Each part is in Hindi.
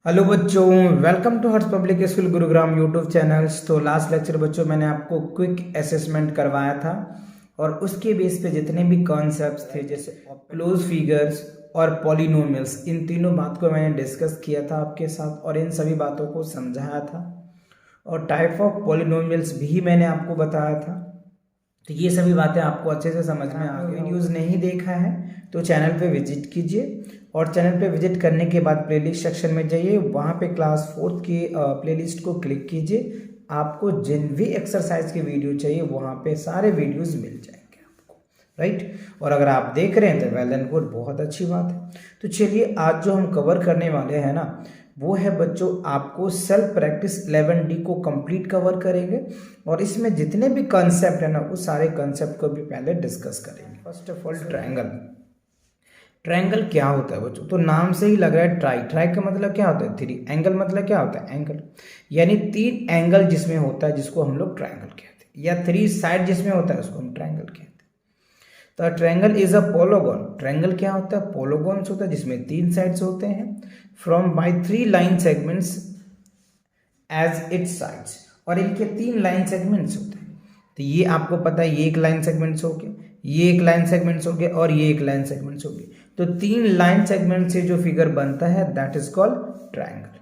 हेलो बच्चों, welcome to Harsh public school Gurugram YouTube channels. तो लास्ट लेक्चर बच्चों मैंने आपको क्विक असेसमेंट करवाया था और उसके बेस पे जितने भी कॉन्सेप्ट्स थे जैसे क्लोज फिगर्स और पॉलिनोमियल्स, इन तीनों बात को मैंने डिस्कस किया था आपके साथ और इन सभी बातों को समझाया था और टाइप ऑफ पॉलिनोमियल्स भी मैंने आपको बताया था। तो ये सभी बातें आपको अच्छे से समझ में आ गई। वीडियोज़ नहीं देखा है तो चैनल पे विजिट कीजिए और चैनल पे विजिट करने के बाद प्लेलिस्ट सेक्शन में जाइए, वहाँ पे क्लास 4th की प्लेलिस्ट को क्लिक कीजिए। आपको जिन भी एक्सरसाइज के वीडियो चाहिए वहाँ पे सारे वीडियोस मिल जाएंगे आपको, राइट। और अगर आप देख रहे हैं तो वेल एंड गुड, बहुत अच्छी बात है। तो चलिए आज जो हम कवर करने वाले हैं ना, वो है बच्चों आपको सेल्फ प्रैक्टिस 11D को कंप्लीट कवर करेंगे और इसमें जितने भी कंसेप्ट है ना वो सारे कंसेप्ट को भी पहले डिस्कस करेंगे। First of all triangle. Triangle क्या होता है बच्चों? तो नाम से ही लग रहा है ट्राई। ट्राई का मतलब क्या होता है? 3। एंगल मतलब क्या होता है? एंगल, यानी 3 एंगल जिसमें होता है जिसको हम लोग ट्रायंगल कहते हैं, या 3 साइड जिसमें होता है उसको हम ट्रायंगल कहते हैं। तो ट्रायंगल इज अ पोलोगॉन। ट्रायंगल क्या होता है? पोलोगॉन्स होता है जिसमें 3 साइड्स होते हैं from by 3 line segments as its sides, और इनके 3 लाइन सेगमेंट्स होते हैं। तो ये आपको पता है, ये एक लाइन सेगमेंट्स हो गए, ये एक लाइन सेगमेंट्स हो गए और ये एक लाइन सेगमेंट्स हो गए। तो 3 लाइन सेगमेंट से जो फिगर बनता है दैट इज कॉल्ड ट्रायंगल,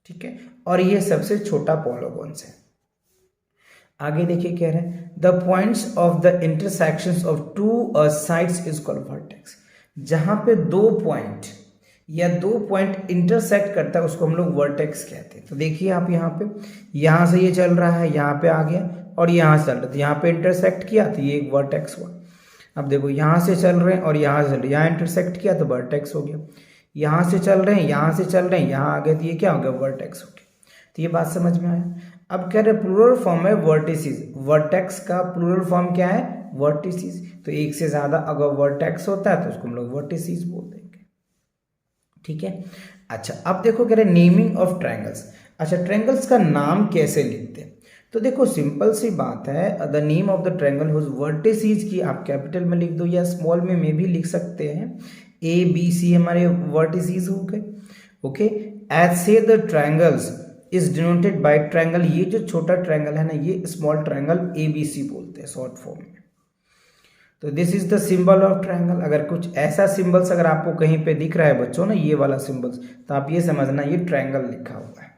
ठीक है। और ये सबसे छोटा पॉलीगॉन्स है। आगे देखिए क्या है, the points of the intersections of 2 sides is called vertex. जहां पे 2 पॉइंट या 2 पॉइंट इंटरसेक्ट करता है उसको हम लोग वर्टेक्स कहते हैं। तो देखिए आप यहाँ पे, यहाँ से ये चल रहा है, यहाँ पे आ गया और यहाँ से चल रहा था, यहाँ पे इंटरसेक्ट किया तो ये एक वर्टेक्स हुआ। अब देखो यहाँ से चल रहे हैं और यहाँ से चल रहे हैं, यहाँ इंटरसेक्ट किया तो वर्टेक्स हो गया। यहाँ से चल रहे हैं, यहाँ से चल रहे हैं, यहाँ आ गए तो ये क्या हो गया? वर्टेक्स हो गया। तो ये बात समझ में आया। अब कह रहे प्लूरल फॉर्म है वर्टिसेस। वर्टेक्स का प्लूरल फॉर्म क्या है? वर्टिसेस। तो एक से ज्यादा अगर वर्टेक्स होता है तो उसको हम लोग वर्टिसेस बोल देंगे, ठीक है। अच्छा अब देखो कह रहे नेमिंग ऑफ ट्रायंगल्स। अच्छा ट्रायंगल्स का नाम कैसे लिखते हैं? तो देखो सिंपल सी बात है, the name of the triangle whose vertices की आप कैपिटल में लिख दो या स्मॉल में भी लिख सकते हैं। ए बी सी हमारे वर्टिसेस हो गए, ओके। एज से the triangles is denoted by triangle. ये जो छोटा ट्रायंगल है ना, ये स्मॉल ट्रायंगल ABC बोलते हैं शॉर्ट फॉर्म में। तो this is the symbol of triangle. अगर कुछ ऐसा सिंबल्स अगर आपको कहीं पे दिख रहा है बच्चों ना, ये वाला सिंबल्स, तो आप ये समझना ये ट्रायंगल लिखा हुआ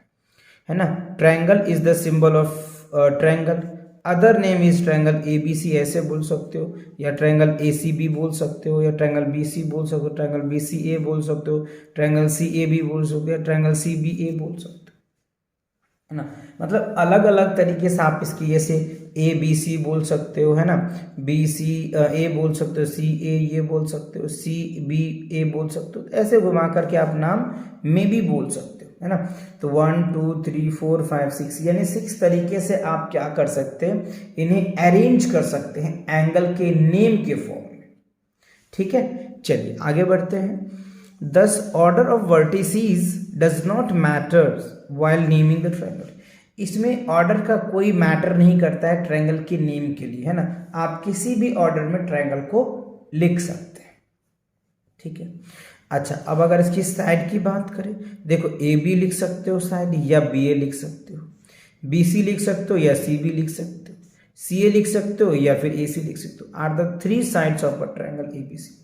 है ना। Triangle is the symbol of triangle. Other name is triangle ABC ऐसे बोल सकते हो, या ट्रायंगल ACB बोल सकते हो, या ट्रायंगल BC बोल सकते हो, ट्रायंगल BCA बोल सकते हो, ट्रायंगल CAB बोल सकते हो, या ट्रायंगल CBA बोल सकते हो, है ना। मतलब अलग अलग तरीके से आप इसकी जैसे ABC बोल सकते हो, है ना, BCA बोल सकते हो, CA ये बोल सकते हो, CBA बोल सकते हो। ऐसे घुमा करके आप नाम में भी बोल सकते हो, है ना। तो 1 2 3 4 5 6 यानी 6 तरीके से आप क्या कर सकते हैं, इन्हें अरेंज कर सकते हैं एंगल के नेम के फॉर्म में, ठीक है। चलिए आगे बढ़ते हैं। Thus order of vertices does not matter while naming the triangle. इसमें ऑर्डर का कोई मैटर नहीं करता है ट्रायंगल के नेम के लिए, है ना। आप किसी भी ऑर्डर में ट्रायंगल को लिख सकते हैं, ठीक है। अच्छा अब अगर इसकी साइड की बात करें, देखो AB लिख सकते हो साइड, या BA लिख सकते हो, BC लिख सकते हो या CB लिख सकते हो, CA लिख सकते हो या फिर AC लिख सकते हो। Are the 3 sides of a triangle ABC।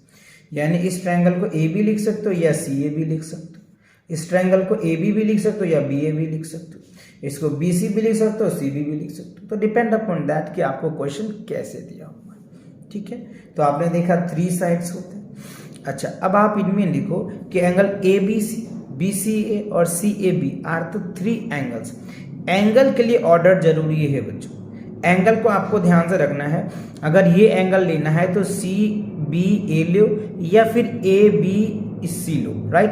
यानी इस ट्रायंगल को AB लिख सकते हो या CA भी लिख सकते हो, इस ट्रायंगल को AB भी लिख सकते हो या BA भी लिख सकते हो, इसको BC भी लिख सकते हो, CB भी लिख सकते हो। तो डिपेंड अपॉन दैट कि आपको क्वेश्चन कैसे दिया हुआ है, ठीक है। तो आपने देखा 3 साइड्स होते हैं। अच्छा अब आप इनमें लिखो कि एंगल ABC, BCA और CAB are the 3 angles. Angle के लिए ऑर्डर जरूरी है बच्चों। एंगल को आपको ध्यान से रखना है। अगर ये एंगल लेना है तो CBA लो या फिर ABC लो, राइट।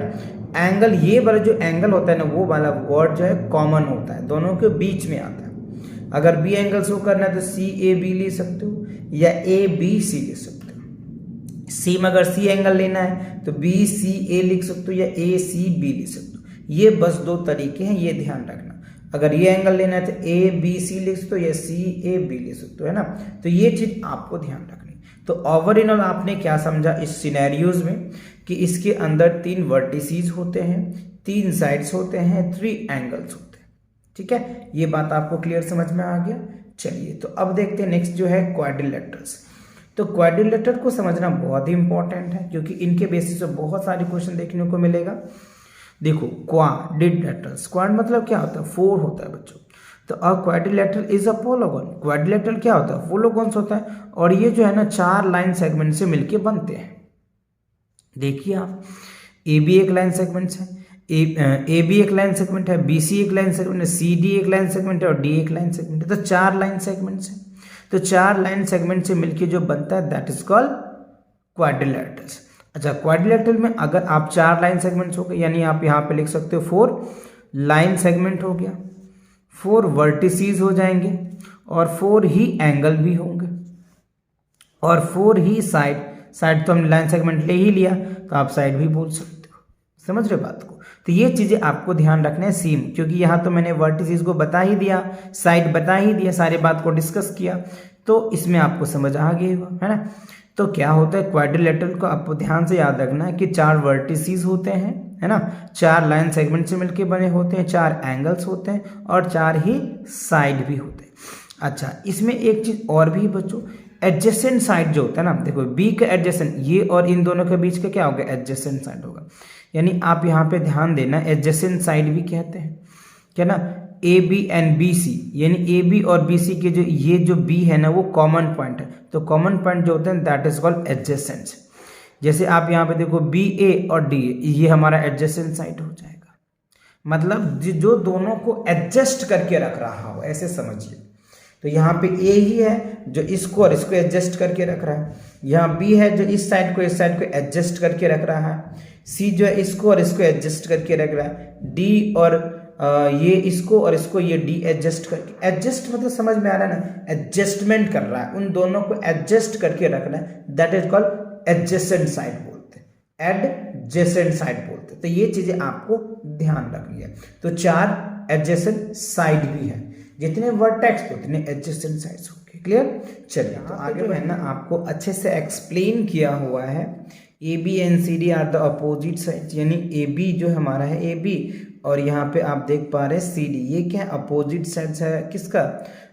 एंगल ये वाला जो एंगल होता है ना, वो वाला वर्ड जो है कॉमन होता है, दोनों के बीच में आता है। अगर B एंगल शो करना है तो CAB ले सकते हो या ABC ले सकते हो। C में अगर C एंगल लेना है तो BCA लिख सकते हो या ACB लिख सकते हो। ये बस 2 तरीके हैं, ये ध्यान रखना। अगर ये एंगल लेना है तो ABC लिख सकते हो या CAB लिख सकते हो, है ना। तो ये चीज आपको ध्यान रखनी। तो ओवर इन ऑल आपने क्या समझा इस सिनेरियोज में कि इसके अंदर 3 वर्टिसेस होते हैं, 3 साइड्स होते हैं, 3 एंगल्स होते हैं। ठीक है, ये बात आपको क्लियर समझ में आ गया। चलिए तो अब देखते हैं नेक्स्ट जो है क्वाड्रिलेटरल्स। तो क्वाड्रिलेटरल को समझना बहुत ही इंपॉर्टेंट है क्योंकि इनके बेसिस पे बहुत सारे क्वेश्चन देखने को मिलेगा। देखो क्वाड्रिलेटरल्स, क्वाड मतलब क्या होता है, 4 होता है बच्चों। तो a quadrilateral is a polygon, quadrilateral क्या होता है, पोलोगन्स होता है। और ये जो है ना 4 लाइन सेगमेंट से मिलके बनते हैं। देखिए आप, ए बी एक लाइन सेगमेंट है, ए बी एक लाइन सेगमेंट है, बी सी एक लाइन सेगमेंट है, सी डी एक लाइन सेगमेंट है और डी एक लाइन सेगमेंट है। तो 4 लाइन सेगमेंट्स हैं। तो 4 लाइन सेगमेंट से मिलके जो बनता है दैट इज कॉल्ड क्वाड्रिलेटरल्स। अच्छा, क्वाड्रिलेटरल में अगर आप 4 लाइन सेगमेंट्स हो गए, यानी आप यहाँ पे लिख सकते हो 4 लाइन सेगमेंट हो गया, 4 वर्टिसीज हो जाएंगे और 4 ही एंगल भी होंगे और 4 ही साइड तो हमने लाइन सेगमेंट ले ही लिया तो आप साइड भी बोल सकते हो। समझ रहे बात को। तो ये चीजें आपको ध्यान रखना है सीम, क्योंकि यहाँ तो मैंने वर्टिसेस को बता ही दिया, साइड बता ही दिया, सारे बात को डिस्कस किया, तो इसमें आपको समझ आ गया है ना। तो क्या होता है क्वाड्रिलेटरल को आपको ध्यान से याद रखना है कि 4 वर्टिसेस होते हैं, है ना, 4 लाइन सेगमेंट से मिलकर बने होते हैं, 4 एंगल्स होते हैं और 4 ही साइड भी होते हैं। अच्छा, इसमें एक चीज और भी बच्चों, एडजेसेंट साइड जो होता है ना, देखो बी का एडजेसेंट, ये और इन दोनों के बीच का क्या होगा, एडजेसेंट साइड होगा। यानी आप यहाँ पे ध्यान देना, एडजेसेंट साइड भी कहते हैं क्या ना, A B and B C, यानी ए बी और बी सी के जो ये जो बी है ना वो कॉमन पॉइंट है। तो कॉमन पॉइंट जो होते हैं दैट इज कॉल्ड एडजेसेंट। जैसे आप यहाँ पे देखो बी ए और डी ए, ये हमारा एडजेसेंट साइड हो जाएगा, मतलब जो दोनों को एडजस्ट करके रख रहा हो, ऐसे समझिए। तो यहाँ पे ए ही है जो इसको और इसको एडजस्ट करके रख रहा है, यहाँ बी है जो इस साइड को एडजस्ट करके रख रहा है, सी जो है इसको और इसको एडजस्ट करके रख रहा है, डी और ये इसको और इसको ये डी एडजस्ट करके, एडजस्ट मतलब समझ में आ रहा है ना, एडजस्टमेंट कर रहा है, उन दोनों को एडजस्ट करके रखना है, that is called adjacent side बोलते हैं, एडजेसेंट साइड बोलते हैं। तो ये चीजें आपको ध्यान रखनी है। तो 4 एडजेसेंट साइड भी है, जितने वर्टेक्स उतने एडजेसेंट साइड्स होंगे। क्लियर। चलिए तो आगे जो है ना आपको अच्छे से एक्सप्लेन किया हुआ है, A B and C D are the opposite side, यानी ए बी जो हमारा है ए बी और यहाँ पे आप देख पा रहे हैं सी डी, ये क्या है, अपोजिट साइड्स है किसका,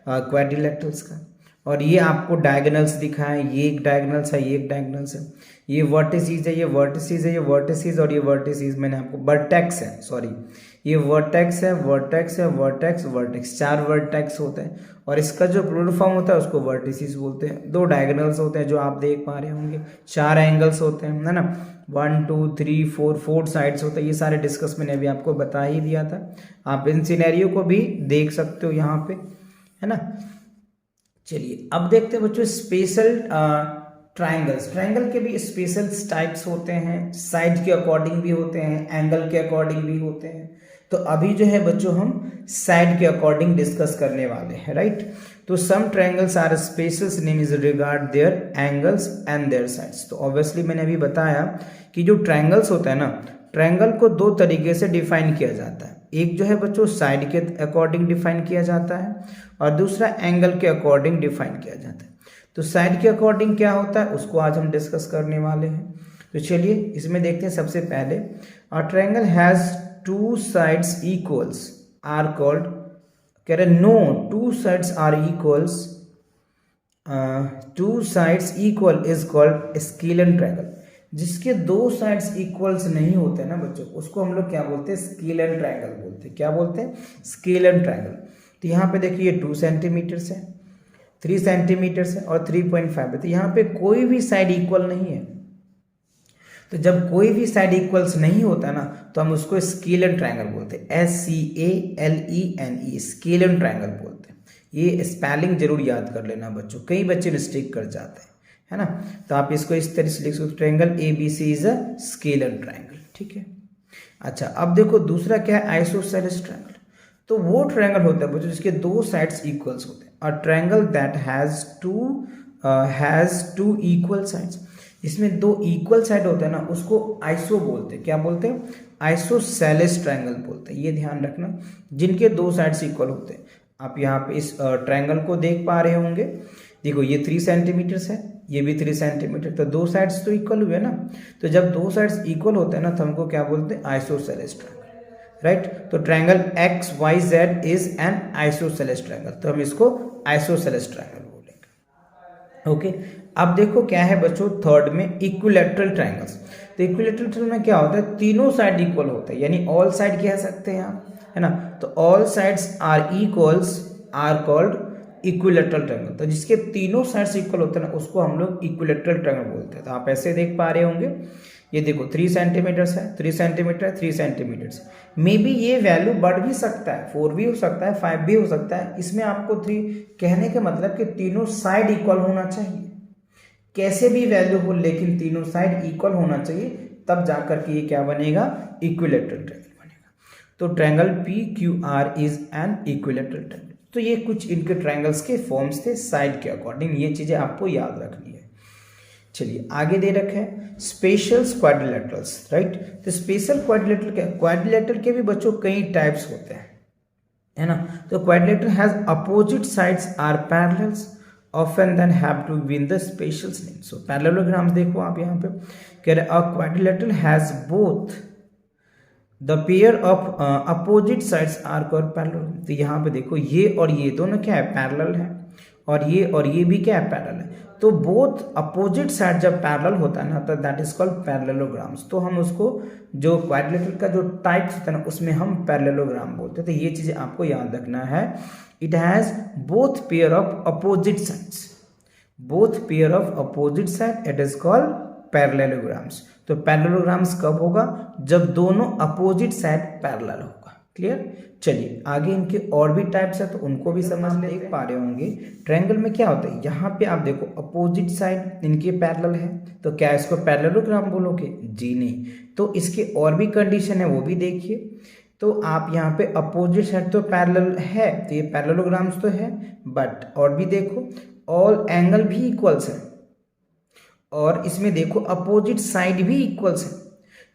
क्वाड्रिलेटरल्स का। और ये आपको डायगोनल्स दिखा है, ये एक डायगोनल्स है, ये एक डायगोनल्स है, ये वर्टिसेस है, ये वर्टिसेस है, ये वर्टिसेस और ये वर्टिसेस मैंने आपको वर्टेक्स है, सॉरी ये वर्टेक्स है, वर्टेक्स है, वर्टेक्स, वर्टेक्स, 4 वर्टेक्स होते हैं और इसका जो प्लूरल फॉर्म होता है उसको वर्टिसेस बोलते हैं। 2 डायगोनल्स होते हैं जो आप देख पा रहे होंगे, 4 एंगल्स होते हैं, है ना, 1 2 3 4 साइड्स होते हैं। ये सारे डिस्कस मैंने अभी आपको बता ही दिया था, आप इन सिनेरियो को भी देख सकते हो यहाँ पे, है ना। चलिए अब देखते हैं बच्चों स्पेशल ट्राइंगल्स। ट्राइंगल के भी स्पेशल टाइप्स होते हैं, साइड के अकॉर्डिंग भी होते हैं, एंगल के अकॉर्डिंग भी होते हैं। तो अभी जो है बच्चों हम साइड के अकॉर्डिंग डिस्कस करने वाले हैं, राइट। तो some triangles are special name is regard their angles and their sides. तो ऑब्वियसली मैंने अभी बताया कि जो ट्रायंगल्स होता है ना, ट्रायंगल को 2 तरीके से डिफाइन किया जाता है। एक जो है बच्चों साइड के अकॉर्डिंग डिफाइन किया जाता है और दूसरा एंगल के अकॉर्डिंग डिफाइन किया जाता है। तो साइड के अकॉर्डिंग क्या होता है उसको आज हम डिस्कस करने वाले हैं। तो चलिए इसमें देखते हैं। सबसे पहले a triangle has 2 sides equals are called, कह रहे no 2 sides are equals, 2 sides equal is called scalene triangle। जिसके 2 sides equals नहीं होते ना बच्चों, उसको हम लोग क्या बोलते हैं, स्केलन ट्रायंगल बोलते हैं। क्या बोलते हैं, स्केलन ट्रायंगल। तो यहाँ पे देखिए 2 सेंटीमीटर है, 3 सेंटीमीटर है और 3.5 है। तो यहाँ पे कोई भी साइड इक्वल नहीं है। तो जब कोई भी साइड इक्वल्स नहीं होता ना तो हम उसको स्केलन ट्रायंगल बोलते हैं, SCALENE, स्केलन ट्रायंगल बोलते हैं। ये स्पेलिंग जरूर याद कर लेना बच्चों, कई बच्चे मिस्टेक कर जाते हैं, है ना। तो आप इसको इस तरह से लिख सकते, triangle ABC is a scalene triangle, ठीक है। अच्छा अब देखो दूसरा क्या है, आइसोसेलेस ट्रायंगल। तो वो ट्रायंगल होता है बच्चों जिसके 2 साइड्स इक्वल्स होते हैं। A triangle that has two equal sides, इसमें 2 इक्वल साइड होते हैं ना उसको आइसो बोलते हैं। क्या बोलते हैं, आइसोसेलेस ट्रायंगल बोलते हैं। ये ध्यान रखना, जिनके 2 साइड्स इक्वल होते हैं। आप यहाँ पे इस ट्रायंगल को देख पा रहे होंगे, देखो ये 3 सेंटीमीटर है, ये भी 3 सेंटीमीटर, तो 2 साइड्स तो इक्वल हुए ना। तो जब 2 साइड्स इक्वल होते हैं ना तो हमको क्या बोलते हैं, आइसोसेलेस ट्रायंगल। राइट। तो triangle X Y Z is an isosceles triangle, तो हम इसको आइसोसेलेस ट्रायंगल बोलेंगे। ओके, अब देखो क्या है बच्चों थर्ड में इक्विलैटरल ट्रायंगल्स। तो इक्विलैटरल ट्रायंगल में क्या होता है, तीनों साइड इक्वल होते हैं, यानी ऑल साइड कह सकते हैं आप, है ना। तो all sides are equals are called equilateral triangle. तो जिसके तीनों साइड्स इक्वल होते हैं ना उसको हम लोग इक्विलैटरल ट्रायंगल बोलते हैं। तो आप ऐसे देख पा रहे होंगे, ये देखो 3 सेंटीमीटर्स है, 3 सेंटीमीटर, 3 सेंटीमीटर्स। मे बी ये वैल्यू बढ़ भी सकता है, 4 भी हो सकता है, 5 भी हो सकता है। इसमें आपको 3 कहने का मतलब कि तीनों साइड इक्वल होना चाहिए, कैसे भी वैल्यू हो लेकिन तीनों साइड इक्वल होना चाहिए, तब जाकर के ये क्या बनेगा, इक्विलैटरल ट्रायंगल बनेगा। तो triangle P Q R is an equilateral triangle. तो ये कुछ इनके ट्रायंगल्स के फॉर्म्स थे साइड के अकॉर्डिंग, ये चीजें आपको याद रखनी है। चलिए आगे दे रखे हैं स्पेशल क्वाड्रिलेटरल्स, राइट। तो स्पेशल क्वाड्रिलेटरल क्या, क्वाड्रिलेटरल के भी बच्चों कई टाइप्स होते हैं, है ना। तो quadrilateral has opposite sides are parallels often then have to be in the special name. So parallelogram देखो आप यहाँ पे कह रहे a quadrilateral has both the pair of opposite sides are called parallel. तो यहाँ पे देखो ये और ये दोनों क्या है, पैरेलल है, और ये भी क्या है, पैरेलल है। तो बोथ अपोजिट साइड जब पैरेलल होता है ना तो दैट इज कॉल्ड पैरेललोग्राम्स। तो हम उसको जो क्वाड्रिलेटरल का जो टाइप्स होता है ना उसमें हम पैरेललोग्राम बोलते हैं। तो ये चीजें आपको याद रखना है। It has both pair of opposite sides, both pair of opposite side, it is called parallelograms. तो पैरेललोग्राम्स कब होगा, जब दोनों अपोजिट साइड पैरेलल होगा। क्लियर। चलिए आगे इनके और भी टाइप्स है तो उनको भी समझ ले। देख पा रहे होंगे ट्रायंगल में क्या होता है, यहाँ पे आप देखो अपोजिट साइड इनके पैरेलल है, तो क्या इसको पैरेललोग्राम बोलोगे, जी नहीं। तो इसके और भी कंडीशन है वो भी देखिए। तो आप यहाँ पे अपोजिट साइड तो पैरेलल है, तो ये पैरेललोग्राम्स तो है, बट और भी देखो ऑल एंगल भी इक्वल्स है, और इसमें देखो अपोजिट साइड भी इक्वल्स है।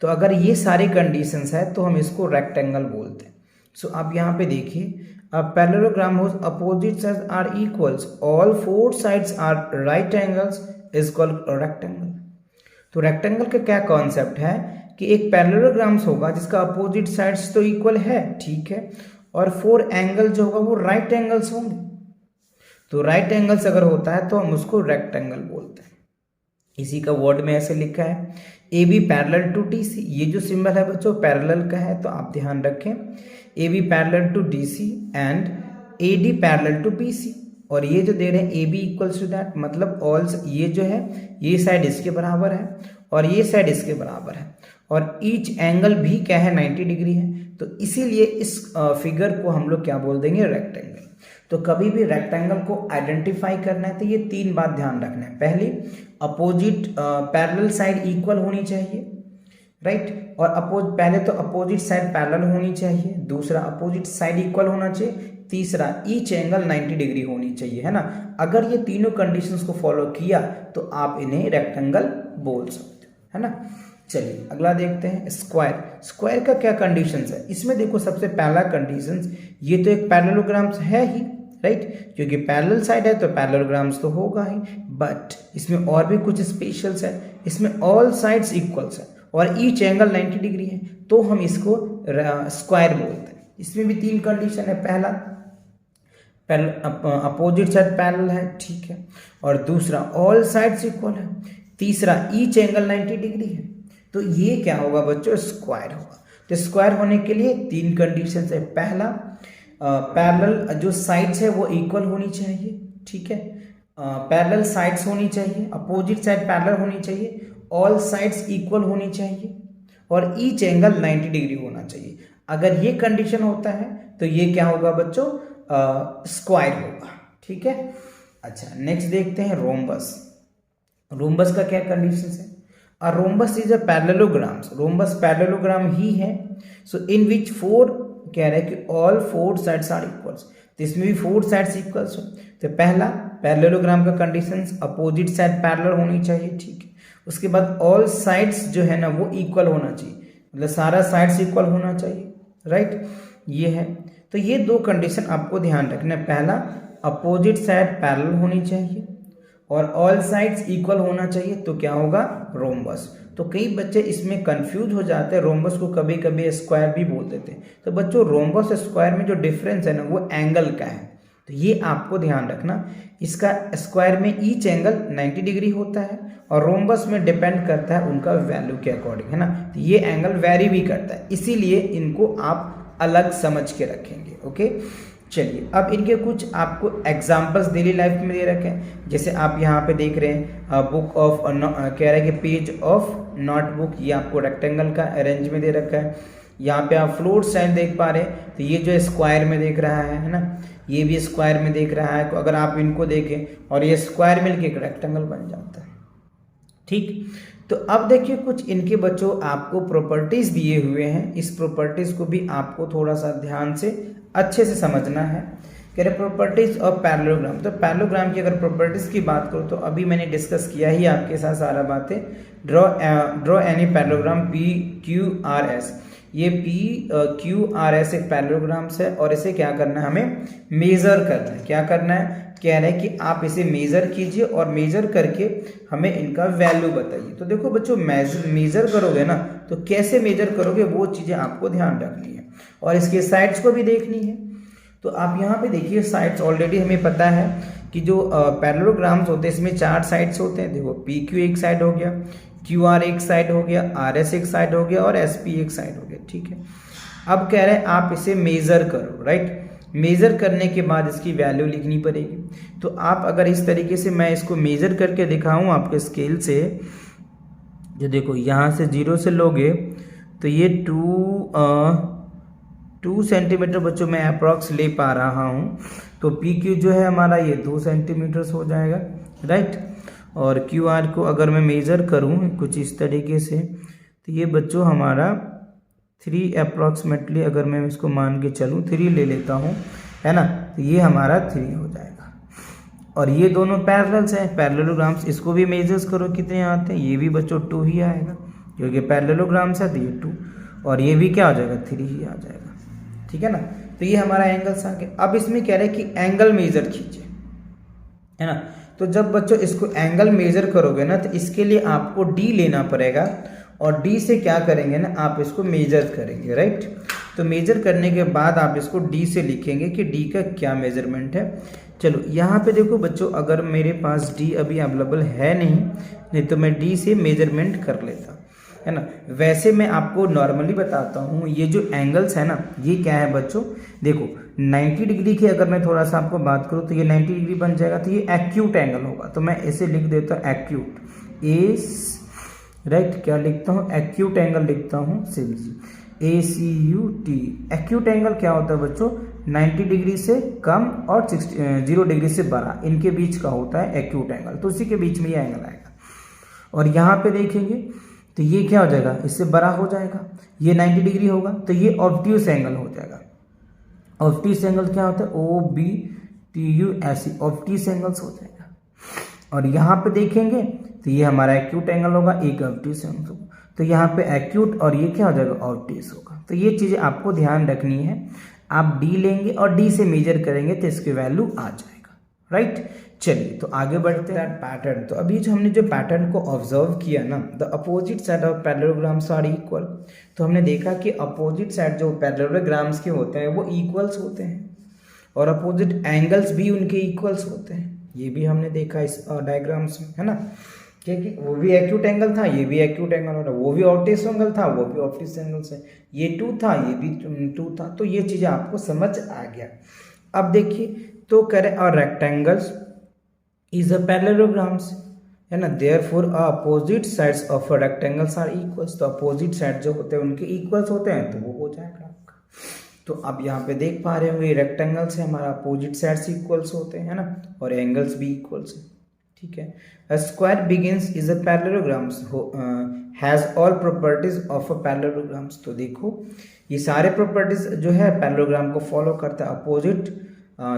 तो अगर ये सारी कंडीशंस है तो हम इसको रेक्टेंगल बोलते हैं। सो आप यहाँ पे देखिए parallelogram whose opposite sides are equals, all 4 sides are right angles is called rectangle. तो रेक्टेंगल का क्या कॉन्सेप्ट है कि एक पैरेललोग्राम्स होगा जिसका अपोजिट साइड्स तो इक्वल है, ठीक है, और 4 एंगल जो होगा वो राइट एंगल्स होंगे। तो राइट एंगल्स अगर होता है तो हम उसको रेक्टेंगल बोलते हैं। इसी का वर्ड में ऐसे लिखा है A B parallel to D C. ये जो सिंबल है बच्चों पैरेलल का है, तो आप ध्यान रखें A B parallel to D C and A D parallel to B C. और ये जो दे रहे हैं A B equals to that, मतलब ऑल ये जो है ये साइड इसके बराबर है और ये साइड इसके बराबर है, और ईच एंगल भी क्या है 90 डिग्री है। तो इसीलिए इस फिगर को हम लोग क्या बोल देंगे, रेक्टेंगल। तो कभी भी रेक्टेंगल को आइडेंटिफाई करना है तो ये 3 बात ध्यान रखना है। पहली, अपोजिट पैरेलल साइड इक्वल होनी चाहिए, राइट, और पहले तो अपोजिट साइड पैरेलल होनी चाहिए, दूसरा अपोजिट साइड इक्वल होना चाहिए, तीसरा ईच एंगल 90 डिग्री होनी चाहिए, है ना। अगर ये तीनों कंडीशंस को फॉलो किया तो आप इन्हें रेक्टेंगल बोल सकते हो, है ना। चलिए अगला देखते हैं स्क्वायर। स्क्वायर का क्या कंडीशंस है, इसमें देखो सबसे पहला कंडीशंस, ये तो एक पैरेललोग्राम्स है ही, राइट, क्योंकि पैरेलल साइड है तो पैरेललोग्राम्स तो होगा ही, बट इसमें और भी कुछ स्पेशल्स है। इसमें ऑल साइड्स इक्वल्स है और ईच एंगल 90 डिग्री है, तो हम इसको स्क्वायर बोलते हैं। इसमें भी 3 कंडीशन है। पहला, अपोजिट साइड पैरेलल है, ठीक है, और दूसरा ऑल साइड्स इक्वल है, तीसरा ईच एंगल 90 डिग्री है। तो ये क्या होगा बच्चों, स्क्वायर होगा। तो स्क्वायर होने के लिए 3 कंडीशन है। पहला, पैरेलल जो साइड्स है वो इक्वल होनी चाहिए, ठीक है, पैरेलल साइड्स होनी चाहिए, अपोजिट साइड पैरेलल होनी चाहिए, ऑल साइड्स इक्वल होनी चाहिए, और ईच एंगल 90 डिग्री होना चाहिए। अगर ये कंडीशन होता है तो ये क्या होगा बच्चों, स्क्वायर होगा, ठीक है। अच्छा नेक्स्ट देखते हैं रोम्बस। रोम्बस का क्या कंडीशन है, और rhombus is a parallelograms, rhombus parallelogram ही है। सो इन विच 4 कह रहे हैं कि ऑल 4 साइड्स आर इक्वल्स, तो इसमें भी 4 साइड्स इक्वल्स हो। तो पहला पैरेललोग्राम का कंडीशंस, अपोजिट साइड पैरेलल होनी चाहिए, ठीक है, उसके बाद ऑल साइड्स जो है ना वो इक्वल होना चाहिए, मतलब सारा साइड्स इक्वल होना चाहिए, राइट, ये है। तो ये 2 कंडीशन आपको ध्यान रखना है। पहला, अपोजिट साइड पैरेलल होनी चाहिए और ऑल साइड्स इक्वल होना चाहिए, तो क्या होगा, रोम्बस। तो कई बच्चे इसमें कंफ्यूज हो जाते हैं, रोम्बस को कभी कभी स्क्वायर भी बोल देते हैं। तो बच्चों रोम्बस स्क्वायर में जो डिफरेंस है ना वो एंगल का है, तो ये आपको ध्यान रखना। इसका स्क्वायर में ईच एंगल 90 डिग्री होता है और रोम्बस में डिपेंड करता है उनका वैल्यू के अकॉर्डिंग, है ना। तो ये एंगल वेरी भी करता है, इसीलिए इनको आप अलग समझ के रखेंगे। ओके, चलिए अब इनके कुछ आपको एग्जांपल्स डेली लाइफ में दे रखे हैं। जैसे आप यहाँ पे देख रहे हैं बुक ऑफ कह रहा है कि पेज ऑफ नोटबुक, ये आपको रेक्टेंगल का अरेंज में दे रखा है। यहाँ पे आप फ्लोर साइन देख पा रहे हैं, तो ये जो स्क्वायर में देख रहा है ना, ये भी स्क्वायर में देख रहा है। तो अगर आप इनको देखें और ये स्क्वायर मिलके एक रेक्टेंगल बन जाता है। ठीक, तो अब देखिए कुछ इनके बच्चों आपको प्रॉपर्टीज दिए हुए हैं, इस प्रॉपर्टीज को भी आपको थोड़ा सा ध्यान से अच्छे से समझना है। कह रहे प्रॉपर्टीज ऑफ पैरेललोग्राम। तो पैरेललोग्राम की अगर प्रॉपर्टीज की बात करूँ तो अभी मैंने डिस्कस किया ही आपके साथ सारा बातें। Draw any parallelogram P Q R S. ये पी क्यू आर एस एक पैरेललोग्राम है और इसे क्या करना है, हमें मेजर करना है। क्या करना है, कह रहे हैं कि आप इसे मेजर कीजिए और मेजर करके हमें इनका वैल्यू बताइए। तो देखो बच्चों मेजर करोगे ना, तो कैसे मेजर करोगे वो चीज़ें आपको ध्यान रखनी है और इसके साइड्स को भी देखनी है। तो आप यहाँ पे देखिए साइड्स ऑलरेडी हमें पता है कि जो पैरेललोग्राम्स होते हैं इसमें 4 साइड्स होते हैं। देखो पी क्यू एक साइड हो गया, क्यू आर एक साइड हो गया, आर एस एक साइड हो गया और एस पी एक साइड हो गया। ठीक है, अब कह रहे हैं आप इसे मेजर करो, राइट। मेजर करने के बाद इसकी वैल्यू लिखनी पड़ेगी। तो आप अगर इस तरीके से मैं इसको मेजर करके दिखाऊं आपके स्केल से, जो देखो यहाँ से 0 से लोगे तो ये 2 सेंटीमीटर बच्चों मैं अप्रॉक्स ले पा रहा हूँ। तो पी क्यू जो है हमारा ये 2 सेंटीमीटर हो जाएगा, राइट। और क्यू आर को अगर मैं मेज़र करूँ कुछ इस तरीके से, तो ये बच्चों हमारा 3 अप्रॉक्सीमेटली, अगर मैं इसको मान के चलूँ 3 ले लेता हूँ, है ना, तो ये हमारा 3 हो जाएगा। और ये दोनों पैरेलल्स हैं, पैरेललोग्राम्स, इसको भी मेजर्स करो कितने आते हैं, ये भी बच्चों 2 ही आएगा क्योंकि पैरेललोग्राम्स है, तो ये 2 और ये भी क्या हो जाएगा 3 ही आ जाएगा। ठीक है ना, तो ये हमारा एंगल्स आ गए। अब इसमें कह रहे हैं कि एंगल मेजर कीजिए, है ना। तो जब बच्चों इसको एंगल मेजर करोगे ना, तो इसके लिए आपको डी लेना पड़ेगा और डी से क्या करेंगे ना, आप इसको मेजर करेंगे, राइट। तो मेजर करने के बाद आप इसको डी से लिखेंगे कि डी का क्या मेजरमेंट है। चलो यहाँ पे देखो बच्चों, अगर मेरे पास डी अभी अवेलेबल है नहीं तो मैं डी से मेजरमेंट कर लेता, है ना। वैसे मैं आपको नॉर्मली बताता हूँ, ये जो एंगल्स है ना, ये क्या है बच्चों, देखो 90 डिग्री की अगर मैं थोड़ा सा आपको बात करूँ तो ये 90 डिग्री बन जाएगा, तो ये एक्यूट एंगल होगा। तो मैं इसे लिख देता हूँ एक्यूट, राइट, क्या लिखता हूँ, एक्यूट एंगल लिखता हूँ, ACUT। एक्यूट एंगल क्या होता है बच्चों, 90 डिग्री से कम और 0 डिग्री से बड़ा, इनके बीच का होता है एक्यूट एंगल। तो उसी के बीच में ये एंगल आएगा। और यहाँ पे देखेंगे तो ये क्या हो जाएगा, इससे बड़ा हो जाएगा, ये 90 डिग्री होगा, तो ये ऑब्ट्यूस एंगल हो जाएगा। ऑब्ट्यूस एंगल क्या होता है, OBTUS, ऑब्ट्यूस एंगल्स हो जाएगा। और यहाँ पे देखेंगे तो ये हमारा एक्यूट एंगल होगा, एक ऑब्ट्यूस एंगल होगा। तो यहाँ पे एक्यूट और ये क्या हो जाएगा, ऑब्ट्यूस होगा। तो ये चीज़ें आपको ध्यान रखनी है। आप डी लेंगे और डी से मेजर करेंगे तो इसकी वैल्यू आ जाएगा, राइट। चलिए तो आगे बढ़ते हैं पैटर्न। तो अभी जो हमने जो पैटर्न को ऑब्जर्व किया ना, the opposite side of parallelograms are equal. तो हमने देखा कि अपोजिट साइड जो पैरेललोग्राम्स के होते हैं वो इक्वल्स होते हैं और अपोजिट एंगल्स भी उनके इक्वल्स होते हैं। ये भी हमने देखा इस डायग्राम्स में, है ना, क्योंकि वो भी एक्यूट एंगल था, ये भी एक्यूट एंगल हो रहा, वो भी ऑब्ट्यूस एंगल था, वो भी ऑब्ट्यूस एंगल से, ये 2 था, ये भी 2 था। तो ये चीज़ें आपको समझ आ गया। अब देखिए तो करें और रेक्टेंगल्स इज अ पैरेललोग्राम्स, है ना, therefore opposite sides of a rectangles are equals. तो अपोजिट साइड जो होते हैं उनके इक्वल्स होते हैं, तो वो हो जाएगा आपका। तो आप यहाँ पे देख पा रहे होंगे रेक्टेंगल से हमारा अपोजिट साइड्स इक्वल्स होते हैं, है ना, और एंगल्स भी इक्वल्स हैं। ठीक है, a square begins is a parallelograms has all properties of a parallelograms। तो देखो ये सारे प्रॉपर्टीज जो है पैरेललोग्राम को फॉलो करता है। अपोजिट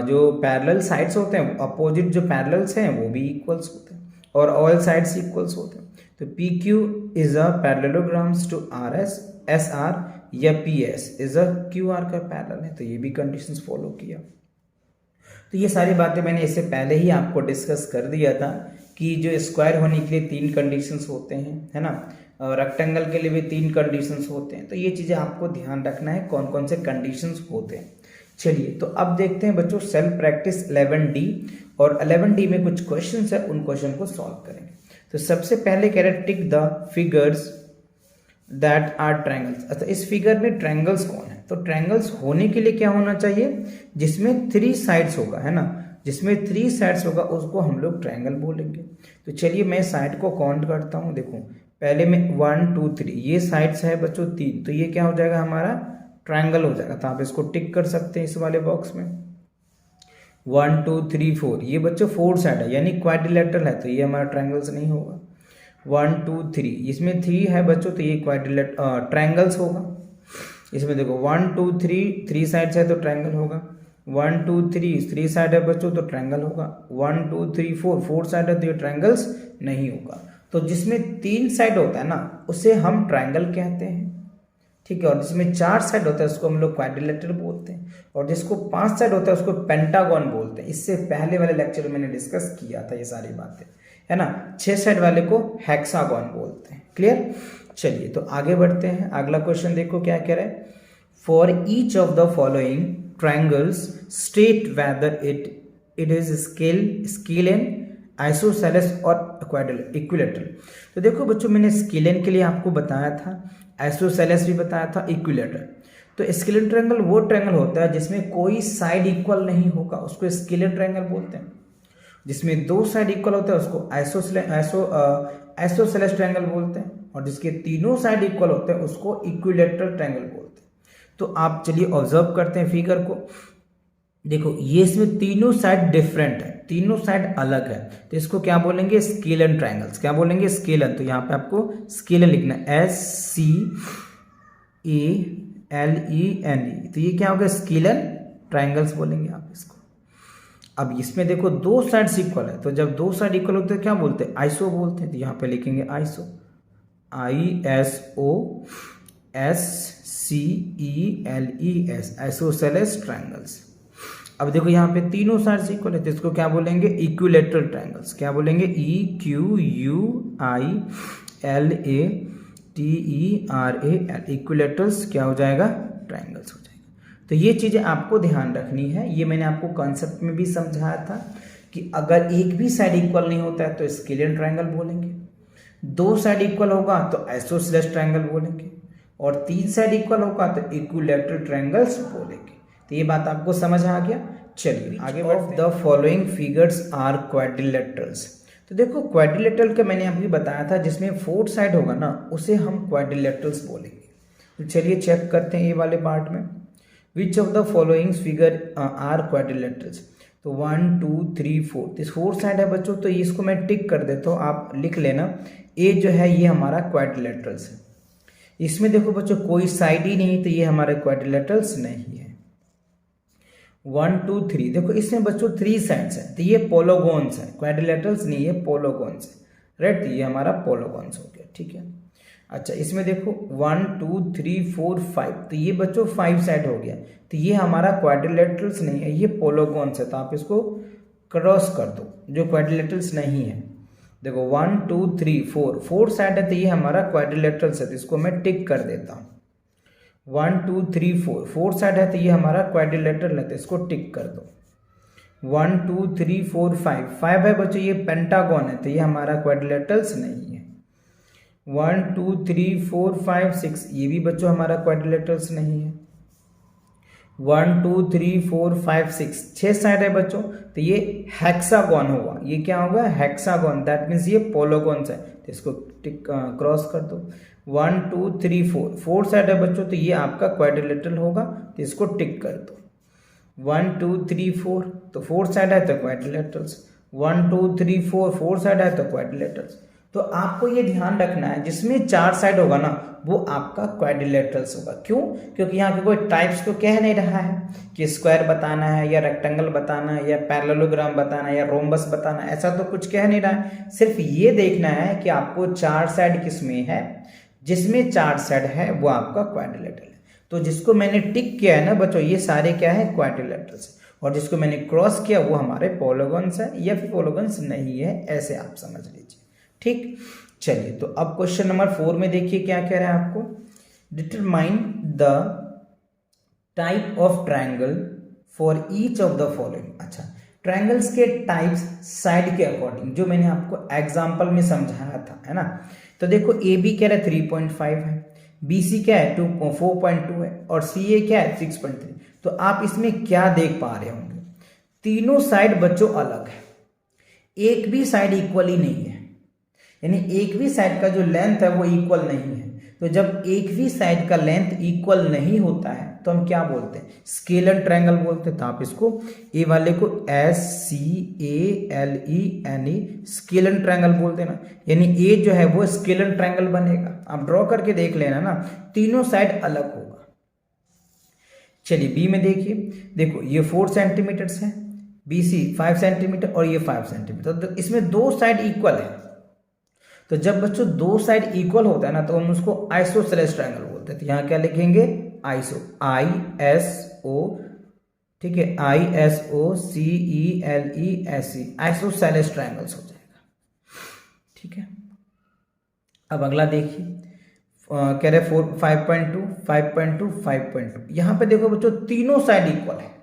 जो पैरेलल साइड्स होते हैं, अपोजिट जो पैरेलल्स हैं वो भी इक्वल्स होते हैं और ऑल साइड्स इक्वल्स होते हैं। तो PQ is a parallelograms to RS, SR या PS इज अ QR का पैरेलल है। तो ये भी कंडीशंस फॉलो किया। तो ये सारी बातें मैंने इससे पहले ही आपको डिस्कस कर दिया था कि जो स्क्वायर होने के लिए 3 कंडीशंस होते हैं, है ना। रेक्टेंगल के लिए भी 3 कंडीशंस होते हैं। तो ये चीज़ें आपको ध्यान रखना है कौन कौन से कंडीशंस होते हैं। चलिए तो अब देखते हैं बच्चों सेल्फ प्रैक्टिस 11D, और 11D में कुछ क्वेश्चंस है, उन क्वेश्चन को सॉल्व करेंगे। तो सबसे पहले कह रहे हैं tick the figures that are triangles. अच्छा, इस फिगर में ट्रायंगल्स कौन है? तो ट्रायंगल्स होने के लिए क्या होना चाहिए? जिसमें 3 साइड्स होगा, है ना, जिसमें 3 साइड्स होगा उसको हम लोग ट्रायंगल बोलेंगे। तो चलिए मैं साइड को काउंट करता हूँ। देखो पहले में 1 2 3 ये साइड्स है बच्चों 3, तो ये क्या हो जाएगा हमारा ट्रायंगल हो जाएगा। तो आप इसको टिक कर सकते हैं इस वाले बॉक्स में। 1 2 3 4 ये बच्चों 4 साइड है यानी क्वाड्रिलेटरल है, तो ये हमारा ट्रायंगल्स नहीं होगा। 1 2 3 इसमें 3 है बच्चों, तो ये ट्रायंगल्स होगा। इसमें देखो 1 2 3 साइड्स है तो ट्रायंगल होगा। 1 2 3 साइड है बच्चों तो ट्रायंगल होगा। 1 2 3 4 साइड है तो ये ट्रायंगल्स नहीं होगा। तो जिसमें 3 साइड होता है ना उसे हम ट्रायंगल कहते हैं, ठीक है। और जिसमें 4 साइड होता है उसको हम लोग क्वाड्रिलेटरल बोलते हैं, और जिसको 5 साइड होता है उसको पेंटागन बोलते हैं। इससे पहले वाले लेक्चर में मैंने डिस्कस किया था ये सारी बातें, है ना। 6 साइड वाले को हेक्सागन बोलते हैं। क्लियर? चलिए तो आगे बढ़ते हैं। अगला क्वेश्चन देखो क्या कह रहा है। For each of the following triangles state whether it is scalene, isosceles और इक्विलेटरल। तो देखो बच्चों मैंने स्केलन के लिए आपको बताया था, आइसोसेलेस भी बताया था, इक्विलेटरल। तो स्केलन ट्रायंगल वो ट्रायंगल होता है जिसमें कोई साइड इक्वल नहीं होगा, उसको स्केलन ट्रायंगल बोलते हैं। जिसमें 2 साइड इक्वल होता है उसको आइसोसेलेस ट्रायंगल बोलते हैं, और जिसके तीनों साइड इक्वल होते हैं उसको इक्विलेटरल ट्रायंगल बोलते हैं। तो आप चलिए ऑब्जर्व करते हैं फिगर को। देखो ये इसमें तीनों साइड डिफरेंट है, तीनों साइड अलग है, तो इसको क्या बोलेंगे? Scalene triangles. क्या बोलेंगे? स्केलन। तो यहाँ पे आपको स्केलन लिखना है, SCALENE। तो ये क्या होगा? स्केलन ट्रायंगल्स बोलेंगे आप इसको। अब इसमें देखो 2 साइड्स इक्वल है, तो जब 2 साइड इक्वल होते हैं क्या बोलते हैं? आइसो बोलते हैं। तो यहाँ पे लिखेंगे आइसो, ISOSCELES, आइसोसेलेस ट्रायंगल्स। अब देखो यहाँ पे तीनों साइड्स इक्वल है, तो इसको क्या बोलेंगे? Equilateral triangles. क्या बोलेंगे? EQUILATERAL, इक्विलेटरल्स क्या हो जाएगा? ट्रायंगल्स हो जाएगा। तो ये चीज़ें आपको ध्यान रखनी है। ये मैंने आपको कॉन्सेप्ट में भी समझाया था कि अगर एक भी साइड इक्वल नहीं होता है तो स्केलन ट्रायंगल बोलेंगे, 2 साइड इक्वल होगा तो आइसोसेलेस ट्रायंगल बोलेंगे, और 3 साइड इक्वल होगा तो इक्विलेटरल ट्रायंगल्स बोलेंगे। तो ये बात आपको समझ आ गया। चलिए आगे बढ़ते हैं। The following figures are quadrilaterals. तो देखो क्वाड्रिलेटरल का मैंने अभी बताया था, जिसमें 4 साइड होगा ना उसे हम क्वाड्रिलेटरल्स बोलेंगे। तो चलिए चेक करते हैं ये वाले पार्ट में। Which of the following figure are quadrilaterals. तो 1 2 3 4, तो 4 साइड है बच्चों, तो इसको मैं टिक कर देता हूँ, आप लिख लेना। ए जो है ये हमारा क्वाड्रिलेटरल्स है। इसमें देखो बच्चों कोई साइड ही नहीं, तो ये हमारे क्वाड्रिलेटरल्स नहीं है। 1 2 3 देखो इसमें बच्चों 3 साइड्स हैं, तो ये पोलोगोन्स है, क्वाड्रिलेटरल्स नहीं, ये पोलोगोन्स है। राइट, तो ये हमारा पोलोगोन्स हो गया, ठीक है। अच्छा इसमें देखो 1 2 3 4 5, तो ये बच्चों 5 साइड हो गया, तो ये हमारा क्वाड्रिलेटरल्स नहीं है, ये पोलोगोन्स है। तो आप इसको क्रॉस कर दो, जो क्वाड्रिलेटरल्स नहीं है। देखो 1 2 3 4 साइड है, तो ये हमारा क्वाड्रिलेटरल्स है, तो इसको मैं टिक कर देता हूँ। 1 2 3 4 साइड है, तो ये हमारा क्वाड्रिलेटरल है, तो इसको टिक कर दो। 1 2 3 4 5 है बच्चों, ये पेंटागन है, तो ये हमारा क्वाड्रिलेटरल्स नहीं है। 1 2 3 4 5 6 ये भी बच्चों हमारा क्वाड्रिलेटरल्स नहीं है। 1 2 3 4 5 6 साइड है बच्चों, तो ये हेक्सागन होगा। ये क्या होगा? हेक्सागन, दैट मीन्स ये पोलोगोन्स है, तो इसको टिक क्रॉस कर दो। 1 2 3 4 साइड है बच्चों, तो ये आपका क्वाड्रिलेटरल होगा, तो इसको टिक कर दो। 1 2 3 4, तो 4 साइड है तो क्वाड्रिलेटरल्स। 1 2 3 4 साइड है तो क्वाड्रिलेटरल्स। तो आपको ये ध्यान रखना है, जिसमें 4 साइड होगा ना वो आपका क्वाड्रिलेटरल्स होगा। क्यों? क्योंकि यहाँ पे कोई टाइप्स को कह नहीं रहा है कि स्क्वायर बताना है या रेक्टेंगल बताना है या पैरेललोग्राम बताना है या रोम्बस बताना है, ऐसा तो कुछ कह नहीं रहा है। सिर्फ ये देखना है कि आपको 4 साइड किसमें है, जिसमें 4 साइड है वो आपका क्वाड्रिलेटरल है। तो जिसको मैंने टिक किया है ना बच्चों, ये सारे क्या है? क्वाड्रिलेटरल्स। और जिसको मैंने क्रॉस किया वो हमारे पोलोगन्स है, या फिर पोलोगन्स नहीं है, ऐसे आप समझ लीजिए, ठीक। चलिए, तो अब क्वेश्चन नंबर 4 में देखिए क्या कह रहा है आपको, determine the type of triangle for each of the following. अच्छा, ट्रायंगल्स के टाइप्स साइड के अकॉर्डिंग, जो मैंने आपको एग्जांपल में समझाया था, है ना। तो देखो ए बी कह रहा है 3.5 है, बी सी क्या है 4.2 है, और सी ए क्या है 6.3। तो आप इसमें क्या देख पा रहे होंगे, तीनों साइड बच्चों अलग है, एक भी साइड इक्वली नहीं है, यानी एक भी साइड का जो लेंथ है वो इक्वल नहीं है। तो जब एक भी साइड का लेंथ इक्वल नहीं होता है तो हम क्या बोलते हैं, स्केलर ट्रायंगल बोलते हैं। तो आप इसको ए वाले को SCALENE स्केलर ट्रायंगल बोलते हैं ना, यानी ए जो है वो स्केलर ट्रायंगल बनेगा। आप ड्रॉ करके देख लेना ना, तीनों साइड अलग होगा। चलिए बी में देखिए, देखो ये 4 सेंटीमीटर है, BC 5 सेंटीमीटर और ये 5 सेंटीमीटर, तो इसमें दो साइड इक्वल है। तो जब बच्चों दो साइड इक्वल होता है ना, तो हम उसको आइसोसेलेस ट्रायंगल बोलते हैं। तो यहाँ क्या लिखेंगे, ISO, ठीक है, ISOCELESE आइसोसेलेस ट्रायंगल्स हो जाएगा, ठीक है। अब अगला देखिए, कह रहे 5.2 5.2 5.2। यहां पे देखो बच्चों तीनों साइड इक्वल है।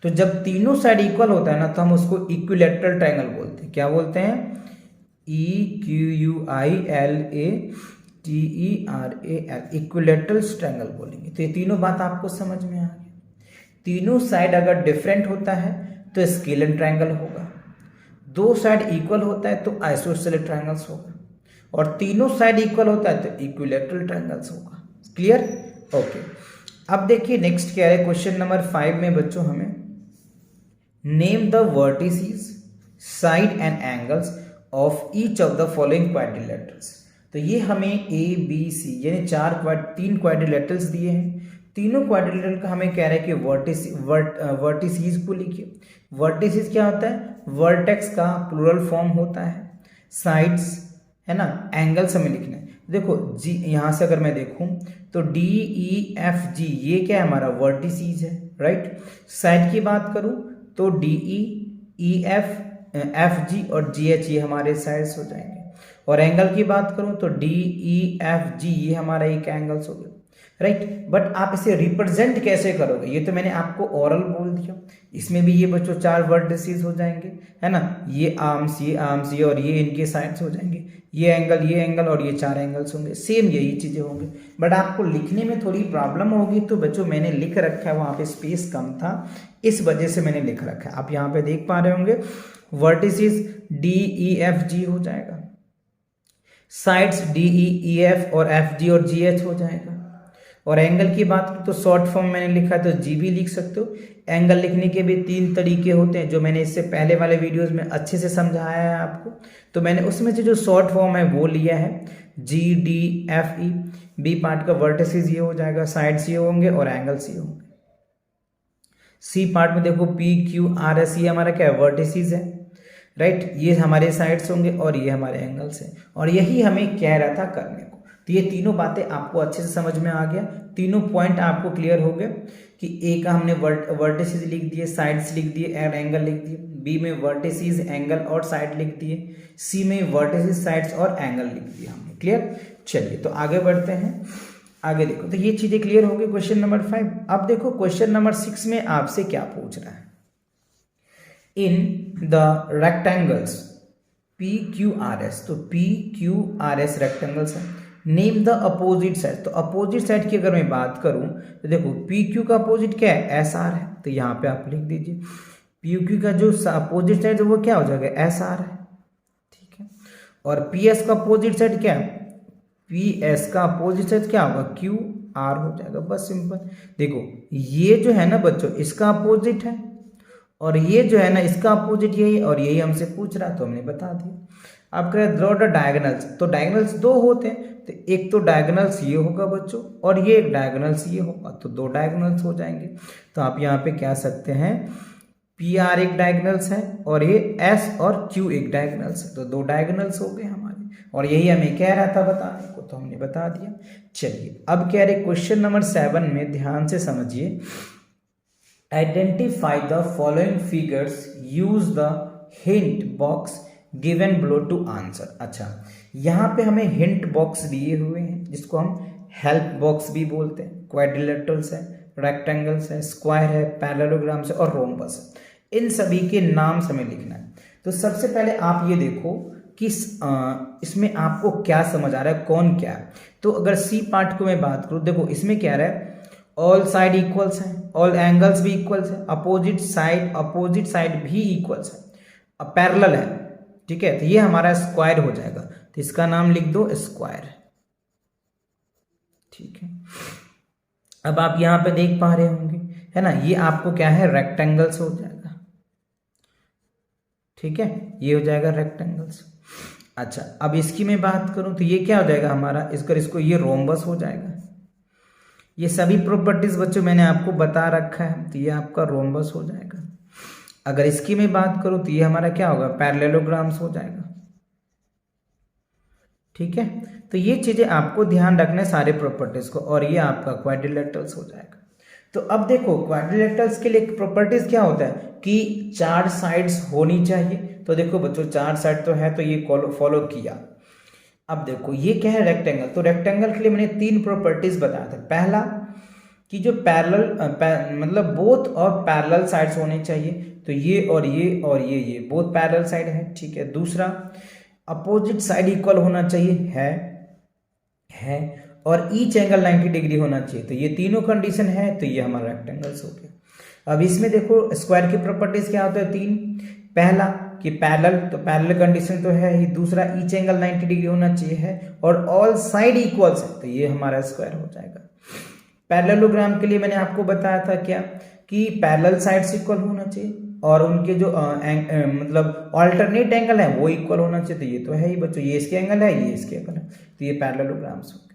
तो जब तीनों साइड इक्वल होता है ना, तो हम उसको इक्विलैटरल ट्रायंगल बोलते हैं। क्या बोलते हैं, EQUILATERAL इक्विलैटरल ट्रायंगल बोलेंगे। तो ये तीनों बात आपको समझ में आ गई। तीनों साइड अगर डिफरेंट होता है तो स्केलर ट्रायंगल होगा, दो साइड इक्वल होता है तो आइसोसेलेस ट्रायंगल्स होगा, और तीनों साइड इक्वल होता है तो इक्विलैटरल ट्रायंगल्स होगा। Clear, okay. अब देखिए नेक्स्ट क्या है, क्वेश्चन नंबर 5 में बच्चों हमें name the vertices side and angles of each of the following quadrilaterals. तो ये हमें ABC यानी तीन क्वाड्रिलेटरल्स दिए हैं। तीनों क्वाड्रिलेटरल का हमें कह रहा है कि वर्टिसेस को लिखिए। वर्टिसेस क्या होता है, वर्टेक्स का प्लूरल फॉर्म होता है, साइड्स है ना, एंगल्स हमें लिखना है। देखो जी, यहां से अगर मैं देखूं तो DEFG ये क्या है, हमारा वर्टिसेस है, राइट। साइड की बात करूं तो DE EF FG और GH ये हमारे साइड्स हो जाएंगे, और एंगल की बात करूं तो DEFG ये हमारा एक एंगल्स हो गया, राइट। बट आप इसे रिप्रेजेंट कैसे करोगे, ये तो मैंने आपको ओरल बोल दिया। इसमें भी ये बच्चों 4 वर्टिसेस हो जाएंगे, है ना, ये आर्म्स ये और ये इनके साइड्स हो जाएंगे, ये एंगल और ये 4 एंगल्स होंगे, सेम यही चीजें होंगी। बट आपको लिखने में थोड़ी प्रॉब्लम होगी, तो बच्चों मैंने लिख रखा है, वहां पे स्पेस कम था, इस वजह से मैंने लिख रखा है। आप यहाँ पे देख पा रहे होंगे वर्टिसेस DEFG हो जाएगा, साइड्स DEEF और FG और GH हो जाएगा, और एंगल की बात करें तो शॉर्ट फॉर्म मैंने लिखा है तो GB लिख सकते हो। एंगल लिखने के भी 3 तरीके होते हैं, जो मैंने इससे पहले वाले वीडियोस में अच्छे से समझाया है आपको। तो मैंने उसमें से जो शॉर्ट फॉर्म है वो लिया है, GDFE। बी पार्ट का वर्टिसेस ये हो जाएगा, साइड्स ये होंगे और एंगल्स ये होंगे। सी पार्ट में देखो PQRS ये हमारा क्या है, वर्टिसेस है, राइट। ये हमारे साइड्स होंगे और ये हमारे एंगल्स हैं, और यही हमें कह रहा था करने को। तो ये तीनों बातें आपको अच्छे से समझ में आ गया, तीनों पॉइंट आपको क्लियर हो गए कि ए का हमने वर्टिसेस लिख दिए, साइड्स लिख दिए और एंगल लिख दिए। बी में वर्टिसेस, एंगल और साइड लिख दिए। सी में वर्टिसेस, साइड्स और एंगल लिख दिया हमने। क्लियर, चलिए तो आगे बढ़ते हैं। आगे देखो, तो ये चीजें क्लियर हो गई क्वेश्चन नंबर 5। अब देखो क्वेश्चन नंबर 6 में आपसे क्या पूछ रहा है, इन द रेक्टेंगल्स PQRS, तो PQRS रेक्टेंगल्स है, नेम द अपोजिट साइड। तो अपोजिट साइड की अगर मैं बात करूं तो देखो PQ का अपोजिट क्या है, SR है, तो यहां पे आप लिख दीजिए PQ का जो अपोजिट साइड है वो क्या हो जाएगा, SR है, ठीक है। और PS का अपोजिट साइड क्या है, PS का अपोजिट साइड क्या होगा, QR हो जाएगा, बस सिंपल। देखो ये जो है ना बच्चों, इसका अपोजिट है, और ये जो है ना इसका अपोजिट यही, और यही हमसे पूछ रहा तो हमने बता दिया। आप कह रहे ड्रॉ द डायगोनल्स, तो डायगोनल्स 2 होते हैं, तो एक तो डायगोनल्स ये होगा बच्चों, और ये एक डायगोनल्स ये होगा, तो 2 डायगोनल्स हो जाएंगे। तो आप यहाँ पे कह सकते हैं PR एक डायगोनल्स है, और ये S और Q एक डायगोनल्स है, तो 2 डायगोनल्स हो गए हमारे, और यही हमें कह रहा था बताने को, तो हमने बता दिया। चलिए अब कह रहे क्वेश्चन नंबर 7 में ध्यान से समझिए, identify the following figures, use the hint box given below to answer. अच्छा, यहाँ पे हमें हिंट बॉक्स दिए हुए हैं जिसको हम हेल्प बॉक्स भी बोलते हैं। क्वाड्रिलेटरल्स है, रेक्टेंगल्स है, स्क्वायर है, पैरेललोग्राम्स है और रोम्बस है। इन सभी के नाम हमें लिखना है। तो सबसे पहले आप ये देखो कि इसमें आपको क्या समझ आ रहा है, कौन क्या है। तो अगर सी पार्ट को मैं बात करूँ, देखो इसमें क्या रहा है, ऑल साइड इक्वल्स हैं, ऑल एंगल्स भी इक्वल्स हैं, अपोजिट साइड भी इक्वल्स है, अब पैरेलल है, ठीक है। तो ये हमारा स्क्वायर हो जाएगा, तो इसका नाम लिख दो स्क्वायर, ठीक है। अब आप यहां पे देख पा रहे होंगे, है ना, ये आपको क्या है, रेक्टेंगल्स हो जाएगा, ठीक है, ये हो जाएगा रेक्टेंगल्स। अच्छा, अब इसकी मैं बात करूं तो ये क्या हो जाएगा हमारा, इसको ये रोम्बस हो जाएगा। ये सभी प्रॉपर्टीज बच्चों मैंने आपको बता रखा है, तो ये आपका रोम्बस हो जाएगा। अगर इसकी मैं बात करूं तो ये हमारा क्या होगा, पैरेललोग्राम्स हो जाएगा, ठीक है। तो ये चीजें आपको ध्यान रखना है सारे प्रॉपर्टीज को, और ये आपका क्वाड्रिलेटरल्स हो जाएगा। तो अब देखो क्वाड्रिलेटरल्स के लिए प्रॉपर्टीज क्या होता है कि 4 साइड्स होनी चाहिए। तो देखो बच्चों 4 साइड तो है, तो ये फॉलो किया। अब देखो ये क्या है, रेक्टेंगल। तो रेक्टेंगल के लिए मैंने 3 प्रॉपर्टीज बताया था। पहला कि जो मतलब बोथ और पैरेलल साइड्स होने चाहिए, तो ये और ये और ये बोथ पैरेलल साइड है, ठीक है। दूसरा अपोजिट साइड इक्वल होना चाहिए, है और ईच एंगल 90 डिग्री होना चाहिए। तो ये तीनों कंडीशन है, तो ये हमारा रेक्टेंगल्स हो गया। अब इसमें देखो स्क्वायर की प्रॉपर्टीज क्या होता है, 3। पहला कि पैरेलल, तो पैरेलल कंडीशन तो है ही। दूसरा ईच एंगल 90 डिग्री होना चाहिए है, और ऑल साइड इक्वल्स है, तो ये हमारा स्क्वायर हो जाएगा। पैरेललोग्राम के लिए मैंने आपको बताया था क्या कि पैरेलल साइड्स इक्वल होना चाहिए, और उनके जो मतलब ऑल्टरनेट एंगल है वो इक्वल होना चाहिए। तो ये तो है ही बच्चों, ये इसके एंगल है, ये इसके एंगल है, तो ये पैरेललोग्राम्स हो गए।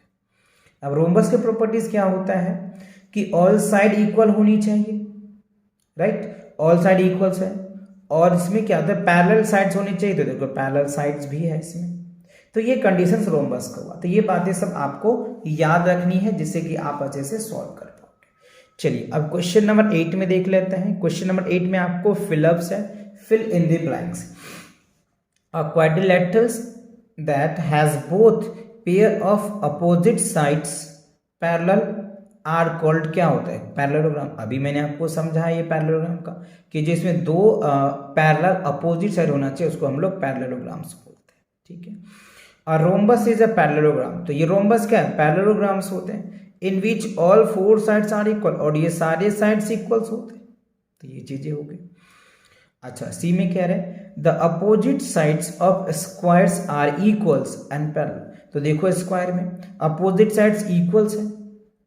अब रोम्बस के प्रॉपर्टीज क्या होता है कि ऑल साइड इक्वल होनी चाहिए, राइट, ऑल साइड इक्वल्स है, और इसमें क्या होता है, पैरेलल साइड्स होनी चाहिए। तो देखो पैरेलल साइड्स भी है इसमें। तो ये कंडीशंस रोम्बस का हुआ। तो ये बातें सब आपको याद रखनी है, जिससे कि आप अच्छे से सॉल्व कर पाओगे। चलिए अब क्वेश्चन नंबर 8 में देख लेते हैं। क्वेश्चन नंबर 8 में आपको फिलअप्स है, fill in the blanks. A quadrilaterals that has both pair of opposite sides parallel are called, क्या होता है, पैरेललोग्राम। अभी मैंने आपको समझाया ये पैरेललोग्राम का कि जिसमें 2 पैरेलल अपोजिट साइड होना चाहिए, उसको हम लोग पैरेललोग्राम्स बोलते हैं, ठीक है। और रोम्बस इज अ पैरेललोग्राम। तो ये रोम्बस क्या है, पैरेललोग्राम्स होते हैं in which all 4 sides are equal, और ये सारे साइड्स इक्वल्स होते हैं। तो ये चीजें हो गई। अच्छा, सी में कह रहे हैं the opposite sides of squares are equals and parallel. तो देखो स्क्वायर में अपोजिट साइड्स इक्वल्स है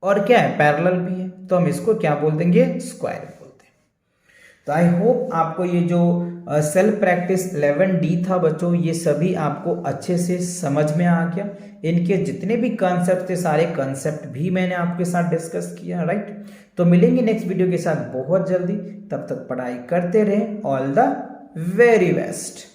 और क्या है, पैरेलल भी है, तो हम इसको क्या बोल देंगे, स्क्वायर बोलते हैं। तो आई होप आपको ये जो सेल्फ प्रैक्टिस 11D था बच्चों, ये सभी आपको अच्छे से समझ में आ गया। इनके जितने भी कॉन्सेप्ट थे, सारे कॉन्सेप्ट भी मैंने आपके साथ डिस्कस किया, राइट। तो मिलेंगे नेक्स्ट वीडियो के साथ बहुत जल्दी, तब तक पढ़ाई करते रहें। All the very best.